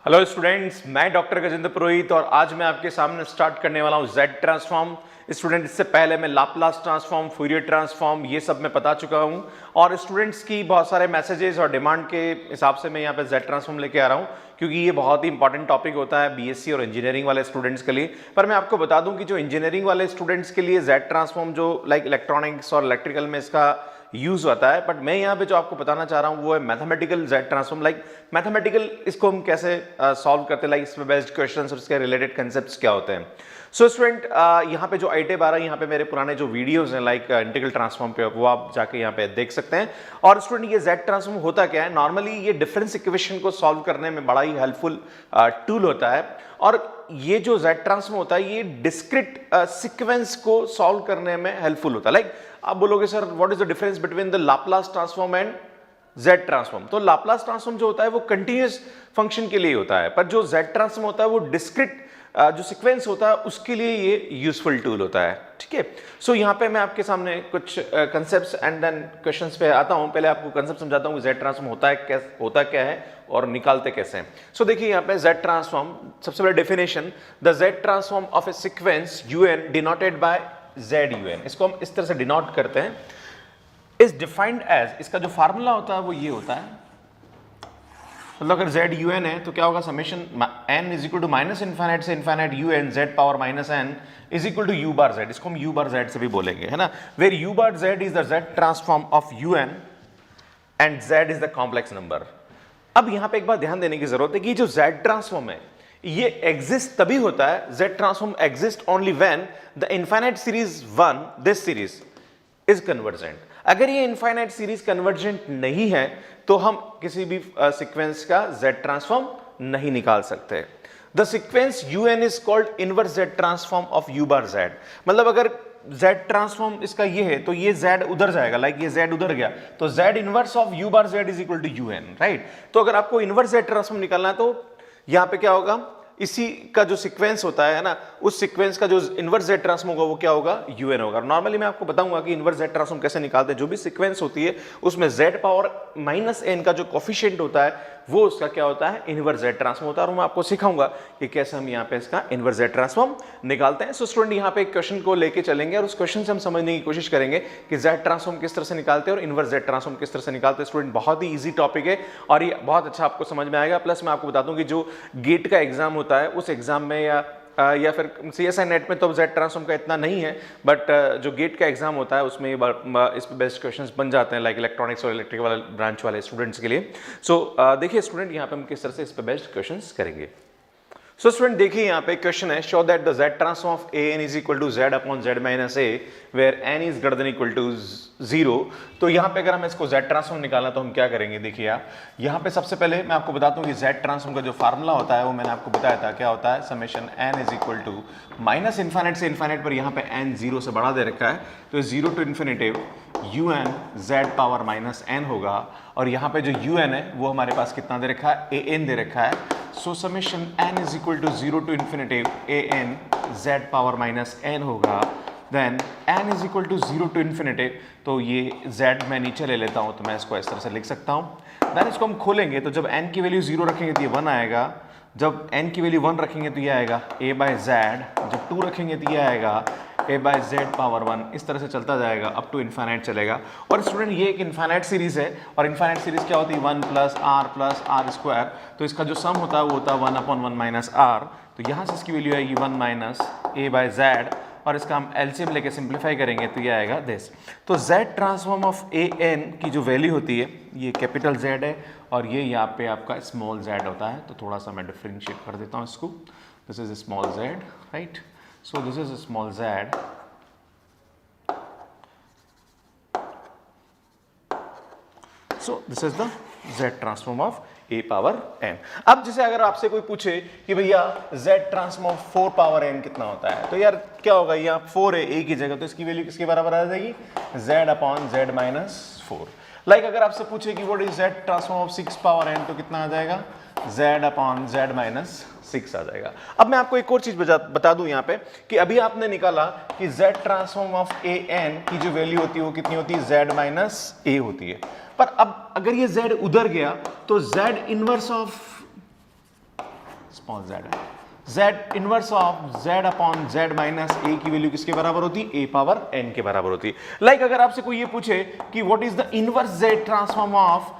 Hello students, मैं doctor Gajendra पुरोहित और आज मैं आपके सामने स्टार्ट करने वाला हूं जेड ट्रांसफॉर्म। स्टूडेंट, इससे पहले मैं लाप्लास ट्रांसफॉर्म, फूरियर ट्रांसफॉर्म ये सब मैं बता चुका हूं और स्टूडेंट्स की बहुत सारे मैसेजेस और डिमांड के हिसाब से मैं यहां पे जेड ट्रांसफॉर्म लेके आ रहा हूं क्योंकि ये बहुत ही इंपॉर्टेंट टॉपिक होता है बीएससी और इंजीनियरिंग वाले स्टूडेंट्स के लिए। पर मैं आपको बता दूं कि जो इंजीनियरिंग वाले स्टूडेंट्स के लिए जेड ट्रांसफॉर्म जो लाइक इलेक्ट्रॉनिक्स और इलेक्ट्रिकल में इसका यूज होता है, बट मैं यहाँ पे जो आपको बताना चाह रहा हूँ वो है mathematical Z transform. Like mathematical इसको हम कैसे सॉल्व करते हैं, लाइक इस पे बेस्ड क्वेश्चंस और इसके रिलेटेड कंसेप्ट्स क्या होते हैं। सो स्टूडेंट, यहाँ पे जो आईटेब आ रहा है, यहाँ पे मेरे पुराने जो वीडियोस हैं लाइक इंटीग्रल ट्रांसफॉर्म पे, वो आप जाके यहाँ पे देख सकते हैं। और स्टूडेंट, ये जेड ट्रांसफॉर्म होता क्या है? नॉर्मली ये डिफरेंस इक्वेशन को सॉल्व करने में बड़ा ही हेल्पफुल टूल होता है और ये जो जेड ट्रांसफॉर्म होता है ये डिस्क्रिट सीक्वेंस को सॉल्व करने में हेल्पफुल होता है। लाइक आप बोलोगे sir what is the difference between the Laplace transform and Z transform? तो लाप्लास ट्रांसफॉर्म जो होता है वो कंटिन्यूअस फंक्शन के लिए होता है, पर जो जेड ट्रांसफॉर्म होता है वो डिस्क्रिट जो सीक्वेंस होता है उसके लिए ये यूजफुल टूल होता है। ठीक है, सो यहाँ पे मैं आपके सामने कुछ कंसेप्ट्स एंड देन क्वेश्चंस पे आता हूँ। पहले आपको कंसेप्ट समझाता हूँ कि जेड ट्रांसफॉर्म होता क्या है और निकालते कैसे हैं। सो देखिए यहाँ पे जेड ट्रांसफॉर्म, सबसे पहले definition, the z transform of A sequence UN denoted by Z UN, इसको हम इस तरह से डिनोट करते हैं, इज डिफाइंड एज, इसका जो फार्मूला होता है वो ये होता है, मतलब अगर जेड यूएन है तो क्या होगा, summation N is equal to minus infinite से infinite U N Z power minus N is equal to U bar Z. इसको हम यू बार जेड से भी बोलेंगे, है ना, where u bar z is the z transform of u n and z is the complex number. अब यहां पे एक बात ध्यान देने की जरूरत है कि जो जेड ट्रांसफॉर्म है ये एग्जिस्ट तभी होता है, Z transform exist only when the infinite series 1, this series is convergent. अगर ये इनफाइनाइट सीरीज कन्वर्जेंट नहीं है तो हम किसी भी सीक्वेंस का जेड ट्रांसफॉर्म नहीं निकाल सकते। The sequence un is called inverse z transform of u bar z। मतलब अगर z ट्रांसफॉर्म इसका ये है तो ये z उधर जाएगा, लाइक ये z उधर गया तो z inverse of u bar z is equal to un, right. तो अगर आपको इनवर्स z ट्रांसफॉर्म निकालना है तो यहां पे क्या होगा, इसी का जो सीक्वेंस होता है ना, उस सीक्वेंस का जो इनवर्स जेड ट्रांसफॉर्म होगा वो क्या होगा, यूएन होगा। नॉर्मली मैं आपको बताऊंगा कि इनवर्स जेड ट्रांसफॉर्म कैसे निकालते हैं। जो भी सीक्वेंस होती है उसमें जेड पावर माइनस एन का जो कोफिशिएंट होता है वो उसका क्या होता है, इनवर्स जेड ट्रांसफॉर्म होता है। और मैं आपको सिखाऊंगा कि कैसे हम यहाँ पे इसका इनवर्स जेड ट्रांसफॉर्म निकालते हैं। सो स्टूडेंट, यहाँ पे एक क्वेश्चन को लेके चलेंगे और उस क्वेश्चन से हम समझने की कोशिश करेंगे कि जेड ट्रांसफॉर्म किस तरह से निकालते हैं और इनवर्स जेड ट्रांसफॉर्म किस तरह से निकालते हैं। स्टूडेंट, बहुत ही ईजी टॉपिक है और ये बहुत अच्छा आपको समझ में आएगा। प्लस मैं आपको बता दूं कि जो गेट का एग्जाम होता है उस एग्जाम में या फिर सीएसआई नेट में तो जेड ट्रांसफॉर्म का इतना नहीं है, बट जो गेट का एग्जाम होता है उसमें इस पे बेस्ट क्वेश्चंस बन जाते हैं, लाइक इलेक्ट्रॉनिक्स और इलेक्ट्रिकल वाले ब्रांच वाले स्टूडेंट्स के लिए। सो देखिए स्टूडेंट, यहाँ पे हम किस तरह से इस पे बेस्ट क्वेश्चंस करेंगे। सो स्टूडेंट देखिए यहाँ पे क्वेश्चन है, show that the z transform of a n is equal to z upon z minus a where n is greater than equal to 0। तो यहाँ पे अगर हम इसको जेड ट्रांसफॉर्म निकालना तो हम क्या करेंगे, देखिए आप यहाँ पे सबसे पहले मैं आपको बताता हूँ कि जेड ट्रांसफॉर्म का जो फार्मूला होता है वो मैंने आपको बताया था, क्या होता है, summation N is equal to minus infinite से इनफाइनाइट पर यहाँ पे एन 0 से बढ़ा दे रखा है तो 0 to infinitive u n z power minus n होगा। और यहाँ पे जो यू एन है वो हमारे पास कितना दे रखा है, ए एन दे रखा है। So summation N is equal to 0 to infinitive a n z power minus n होगा। Then n is equal to 0 to infinitive, तो ये जेड मैं नीचे ले लेता हूँ तो मैं इसको इस तरह से लिख सकता हूँ। देन इसको हम खोलेंगे तो जब एन की वैल्यू 0 रखेंगे तो ये 1 आएगा, जब एन की वैल्यू 1 रखेंगे तो ये आएगा ए बाय जेड, जब 2 रखेंगे तो ये आएगा ए बाय जेड पावर 1। इस तरह से चलता जाएगा अप टू इन्फाइनाइट चलेगा। और स्टूडेंट, ये एक इन्फाइनाइट सीरीज है और इन्फाइनाइट सीरीज क्या होती है, 1 प्लस आर स्क्वायर। तो इसका जो सम होता है वो होता है 1 अपॉन 1 माइनस आर। तो यहाँ से इसकी वैल्यू आएगी 1 माइनस ए बाय जेड और इसका हम एलसीएम लेके सिंप्लीफाई करेंगे तो ये आएगा दिस। तो z transform of a n की जो वैल्यू होती है ये कैपिटल जेड है और ये यहाँ पे आपका स्मॉल जेड होता है। तो थोड़ा सा मैं डिफ्रेंशिएट कर देता हूँ इसको, this is small Z, right. So this is a small z, so this is the z transform of a power n। अब जैसे अगर आपसे कोई पूछे कि भैया z transform of 4 power n कितना होता है, तो यार क्या होगा, यहाँ 4 है a की जगह तो इसकी वैल्यू किसके बराबर आ जाएगी, z upon z minus 4। Like अगर आपसे पूछे कि what is z transform of 6 power n तो कितना आ जाएगा, z अपॉन z माइनस 6 आ जाएगा। अब मैं आपको एक और चीज बता दूं यहाँ पे कि अभी आपने निकाला कि z transform of a n की जो वैल्यू होती है वो कितनी होती है, z माइनस ए होती है। पर अब अगर ये z उधर गया तो z inverse of small z है। z inverse of z upon z minus a की वैल्यू किसके बराबर होती है? a पावर n के बराबर होती है। लाइक अगर आपसे कोई ये पूछे कि what is the inverse z transform of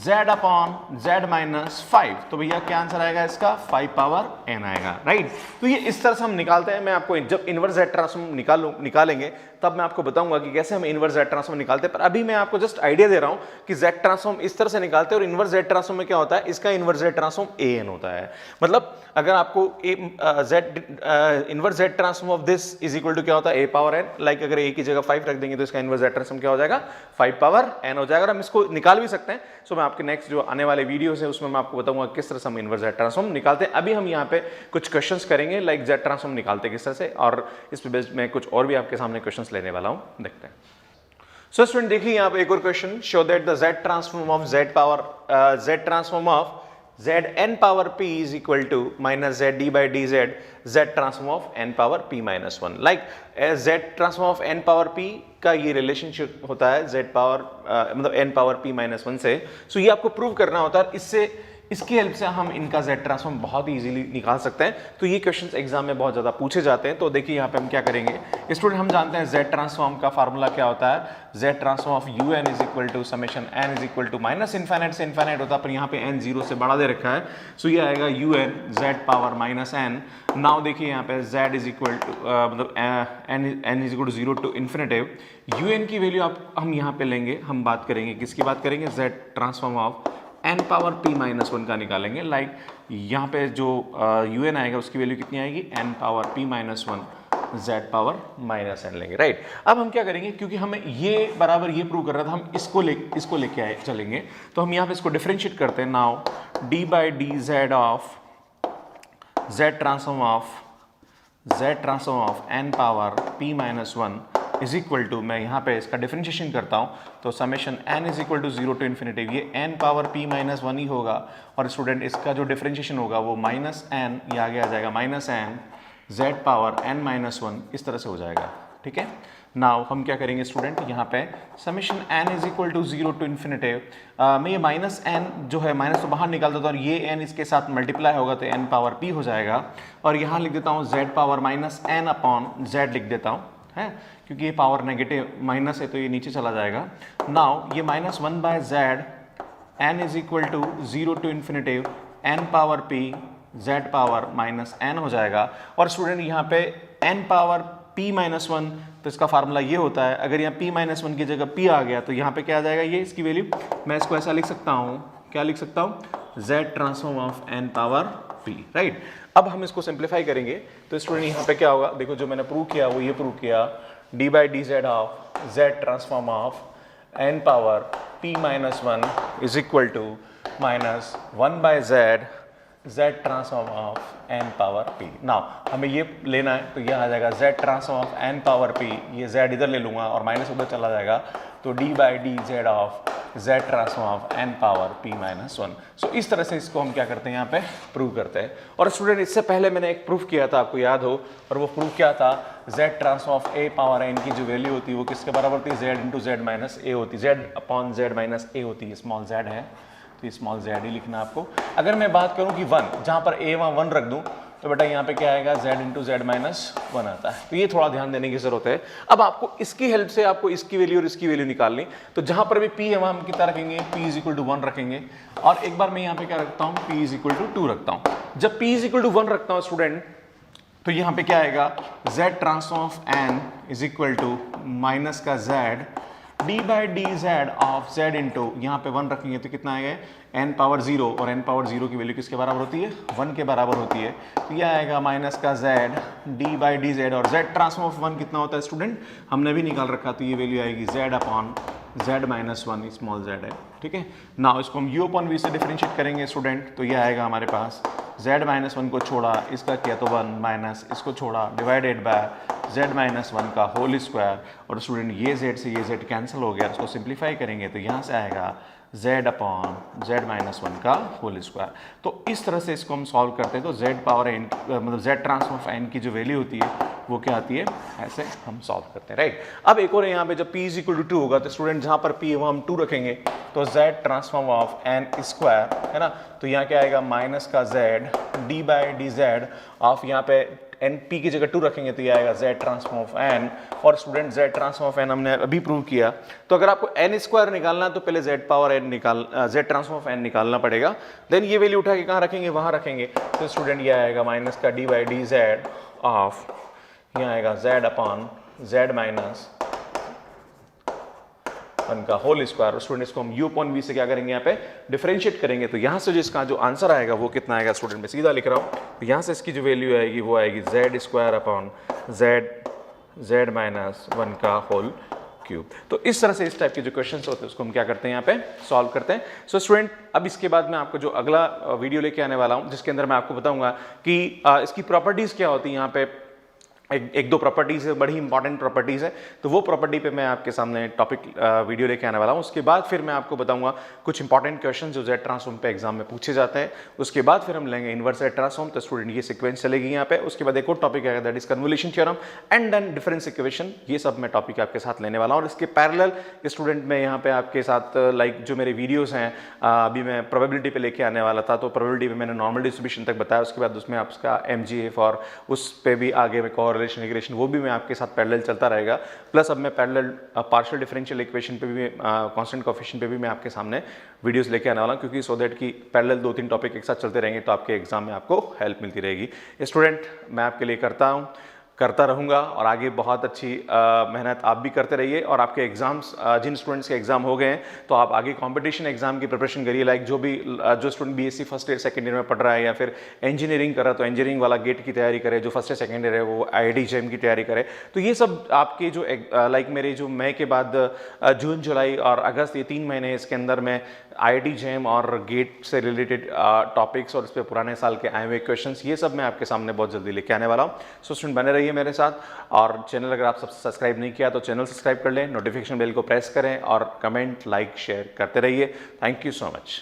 z upon z minus 5, तो भैया क्या आंसर आएगा इसका? 5 पावर n आएगा, राइट। तो ये इस तरह से हम निकालते हैं। मैं आपको जब इनवर्स z ट्रांसफॉर्म निकालेंगे तब मैं आपको बताऊंगा कि कैसे हम इनवर्स z ट्रांसफॉर्म निकालते हैं, पर अभी मैं आपको जस्ट आइडिया दे रहा हूं कि z ट्रांसफॉर्म इस तरह से निकालते हैं। और इनवर्स z ट्रांसफॉर्म में क्या होता है? इसका इनवर्स z ट्रांसफॉर्म an होता है। मतलब अगर आपको inverse z transform of this is equal to क्या होता है? a power n। लाइक अगर a की जगह 5 रख देंगे तो इसका इनवर्स z ट्रांसफॉर्म क्या हो जाएगा? 5 पावर n हो जाएगा। और हम इसको निकाल भी सकते हैं। सो मैं आपके नेक्स्ट जो आने वाले वीडियोस है उसमें मैं आपको बताऊंगा किस तरह से हम इनवर्स z ट्रांसफॉर्म निकालते हैं। अभी हम यहाँ पे कुछ क्वेश्चंस करेंगे लाइक z ट्रांसफॉर्म निकालते किस तरह से, और इस पे बेस्ड मैं कुछ और भी आपके सामने क्वेश्चंस लेने वाला हूं। देखते हैं। सो स्टूडेंट देखिए यहाँ पे एक और question, show that the z transform of z power z transform of z n power p is equal to minus z d by dz z transform of n power p minus 1। Like z transform of n power p का ये relationship होता है z power मतलब n power p minus 1 से। सो ये आपको prove करना होता है। इसकी हेल्प से हम इनका z ट्रांसफॉर्म बहुत ही इजीली निकाल सकते हैं। तो ये क्वेश्चंस एग्जाम में बहुत ज़्यादा पूछे जाते हैं। तो देखिए यहाँ पे हम क्या करेंगे स्टूडेंट, हम जानते हैं z ट्रांसफॉर्म का फार्मूला क्या होता है? z transform of un is equal to summation n is equal to minus infinite से इन्फाइनाइट होता है, पर यहाँ पे n 0 से बड़ा दे रखा है। सो ये आएगा un z power minus n। Now देखिए यहाँ पे z इज इक्वल टू मतलब n is equal to 0 to infinitive. un की वैल्यू हम यहाँ पे लेंगे, हम बात करेंगे किसकी बात करेंगे? z transform of n power p minus 1 का निकालेंगे। लाइक यहाँ पे जो un आएगा उसकी वैल्यू कितनी आएगी? n power p minus 1 z power minus n लेंगे, राइट। अब हम क्या करेंगे, क्योंकि हमें ये बराबर ये प्रूव कर रहा था, हम इसको लेके आए चलेंगे। तो हम यहाँ पे इसको डिफरेंशिएट करते हैं। Now d by d z of z transform of n power p minus 1 is equal to, मैं यहाँ पे इसका डिफरेंशिएशन करता हूँ तो summation n is equal to 0 to infinitive, ये n पावर p माइनस 1 ही होगा। और स्टूडेंट इसका जो डिफरेंशिएशन होगा वो माइनस n, ये आगे आ जाएगा minus n z power n minus 1, इस तरह से हो जाएगा, ठीक है। नाउ हम क्या करेंगे स्टूडेंट, यहाँ पे summation n is equal to 0 to infinitive, मैं ये माइनस n जो है माइनस तो बाहर निकाल देता हूँ और ये n इसके साथ मल्टीप्लाई होगा तो n पावर p हो जाएगा। और यहाँ लिख देता हूँ z power minus n upon z लिख देता हूँ, है, क्योंकि ये पावर नेगेटिव माइनस है तो ये नीचे चला जाएगा। नाउ ये minus 1 by z n is equal to 0 to infinitive n power p z power minus n हो जाएगा। और स्टूडेंट यहाँ पे n पावर p माइनस 1, तो इसका फार्मूला ये होता है, अगर यहाँ p माइनस 1 की जगह p आ गया तो यहाँ पे क्या आ जाएगा? ये इसकी वैल्यू, मैं इसको ऐसा लिख सकता हूँ, क्या लिख सकता हूँ? z transform of n power p, right. अब हम इसको सिंप्लीफाई करेंगे तो स्टूडेंट यहाँ पे क्या होगा? देखो जो मैंने प्रूव किया वो ये प्रूव किया, d by d z of z transform of n power p minus 1 is equal to minus 1 by z transform of n power p। Now हमें ये लेना है तो ये आ जाएगा z transform of n power p, ये z इधर ले लूँगा और माइनस उधर चला जाएगा, तो d by d z of z transform of n power p minus 1। सो इस तरह से इसको हम क्या करते हैं यहाँ पे प्रूव करते हैं। और स्टूडेंट इससे पहले मैंने एक प्रूफ किया था, आपको याद हो, और वो प्रूफ क्या था? z transform of a power n की जो वैल्यू होती है वो किसके बराबर होती है? z into Z minus a होती है, z upon z minus a होती है। स्मॉल z है तो ये स्मॉल z ही लिखना आपको। अगर मैं बात करूँ कि 1, जहाँ पर a वहाँ 1 रख दूँ तो बेटा यहाँ पे क्या आएगा? z इंटू जेड माइनस 1 आता है। तो ये थोड़ा ध्यान देने की जरूरत है। अब आपको इसकी हेल्प से आपको इसकी वैल्यू और इसकी वैल्यू निकालनी, तो जहाँ पर भी p है वहाँ हम कितना रखेंगे? p इज इक्वल टू 1 रखेंगे। और एक बार मैं यहाँ पे क्या रखता हूँ? p इज इक्वल टू 2 रखता हूँ। जब p इज इक्वल टू 1 रखता हूँ स्टूडेंट तो यहाँ पे क्या आएगा? z transform of n is equal to minus का z d by d z of z into, यहाँ पे 1 रखेंगे तो कितना आएगा? n पावर 0, और n पावर 0 की वैल्यू किसके बराबर होती है? 1 के बराबर होती है। तो यह आएगा माइनस का z d by d Z, और z ट्रांसफॉर्म ऑफ 1 कितना होता है स्टूडेंट? हमने भी निकाल रखा, तो ये वैल्यू आएगी z upon z minus 1, small z है, ठीक है। नाउ इसको हम u अपॉन v से डिफरेंशिएट करेंगे स्टूडेंट, तो ये आएगा हमारे पास z माइनस 1 को छोड़ा, इसका किया तो 1 माइनस इसको छोड़ा, डिवाइडेड बाय z माइनस 1 का होल स्क्वायर। और स्टूडेंट ये z से ये z कैंसिल हो गया, इसको सिंप्लीफाई करेंगे तो यहाँ से आएगा z अपॉन z माइनस 1 का होल स्क्वायर। तो इस तरह से इसको हम सॉल्व करते हैं तो z पावर n मतलब z ट्रांसफॉर्म ऑफ n की जो वैल्यू होती है वो क्या आती है, ऐसे हम सॉल्व करते हैं, राइट। अब एक और यहाँ पे जब p इज इक्वल टू 2 होगा तो स्टूडेंट जहाँ पर p है वहाँ हम 2 रखेंगे तो z transform of n square है ना, तो यहाँ क्या आएगा माइनस का z d by d z of यहाँ पे एन पी की जगह 2 रखेंगे तो ये आएगा z ट्रांसफॉर्म ऑफ n। और student z transform of n हमने अभी प्रूव किया, तो अगर आपको n स्क्वायर निकालना है तो पहले z power n z transform of n निकालना पड़ेगा, देन ये वैल्यू उठा के कहाँ रखेंगे, वहाँ रखेंगे, तो स्टूडेंट ये आएगा माइनस का d by d z of यहाँ आएगा z अपॉन z माइनस 1 का होल स्क्वायर। स्टूडेंट इसको हम u अपॉन v से क्या करेंगे, यहाँ पे डिफरेंशिएट करेंगे, तो यहाँ से जो इसका जो आंसर आएगा वो कितना आएगा, स्टूडेंट मैं सीधा लिख रहा हूँ, तो यहाँ से इसकी जो वैल्यू आएगी वो आएगी z square upon z minus 1 का होल क्यूब। तो इस तरह से इस टाइप के जो क्वेश्चंस होते हैं उसको हम क्या करते हैं, यहाँ पे सॉल्व करते हैं। सो स्टूडेंट अब इसके बाद मैं आपको जो अगला वीडियो लेके आने वाला हूँ जिसके अंदर मैं आपको बताऊंगा कि इसकी प्रॉपर्टीज क्या होती है, यहाँ पे एक दो प्रॉपर्टीज है, बड़ी इंपॉर्टेंट प्रॉपर्टीज है, तो वो प्रॉपर्टी पे मैं आपके सामने टॉपिक वीडियो लेके आने वाला हूँ। उसके बाद फिर मैं आपको बताऊंगा कुछ इंपॉर्टेंट क्वेश्चन जो जेड ट्रांसफॉर्म पे एग्जाम में पूछे जाते हैं। उसके बाद फिर हम लेंगे इनवर्स जेड ट्रांसफॉर्म, तो स्टूडेंट ये सीक्वेंस चलेगी यहाँ पे। उसके बाद एक और टॉपिक आएगा that is convolution theorem and then difference equation, ये सब मैं टॉपिक आपके साथ लेने वाला हूँ। और इसके पैरेलल स्टूडेंट मैं यहाँ पे आपके साथ लाइक जो मेरे वीडियोज हैं अभी मैं प्रोबेबिलिटी पे लेके आने वाला था, तो प्रोबेबिलिटी पे मैंने नॉर्मल डिस्ट्रीब्यूशन तक बताया, उसके बाद उसमें आपका MGF और उस पर भी आगे में कोरिलेशन रिग्रेशन वो भी मैं आपके साथ पैरेलल चलता रहेगा। प्लस अब मैं पैरेलल पार्शियल डिफरेंशियल इक्वेशन पे भी कांस्टेंट कोएफिशिएंट पे भी मैं आपके सामने वीडियोस लेके आने वाला हूं, क्योंकि सो दैट कि पैरेलल 2-3 टॉपिक एक साथ चलते रहेंगे तो आपके एग्जाम में आपको हेल्प मिलती रहेगी। स्टूडेंट मैं आपके लिए करता रहूँगा और आगे बहुत अच्छी मेहनत आप भी करते रहिए। और आपके एग्जाम्स जिन स्टूडेंट्स के एग्जाम हो गए हैं तो आप आगे कंपटीशन एग्जाम की प्रिपरेशन करिए। लाइक जो student BSc first year second year में पढ़ रहा है या फिर इंजीनियरिंग कर रहा है तो इंजीनियरिंग वाला गेट की तैयारी करे, जो फर्स्ट ईयर सेकंड ईयर है वो IIT JEM की तैयारी करे। तो ये सब आपके जो लाइक मेरे जो मई के बाद जून जुलाई और अगस्त ये 3 महीने इसके अंदर में IIT JEM और गेट से रिलेटेड टॉपिक्स और इस पर पुराने साल के आए हुए क्वेश्चंस ये सब मैं आपके सामने बहुत जल्दी लेके आने वाला हूँ। सो स्टूडेंट बने रहिए मेरे साथ, और चैनल अगर आप सब्सक्राइब नहीं किया तो चैनल सब्सक्राइब कर लें, नोटिफिकेशन बेल को प्रेस करें और कमेंट लाइक शेयर करते रहिए। Thank you so much.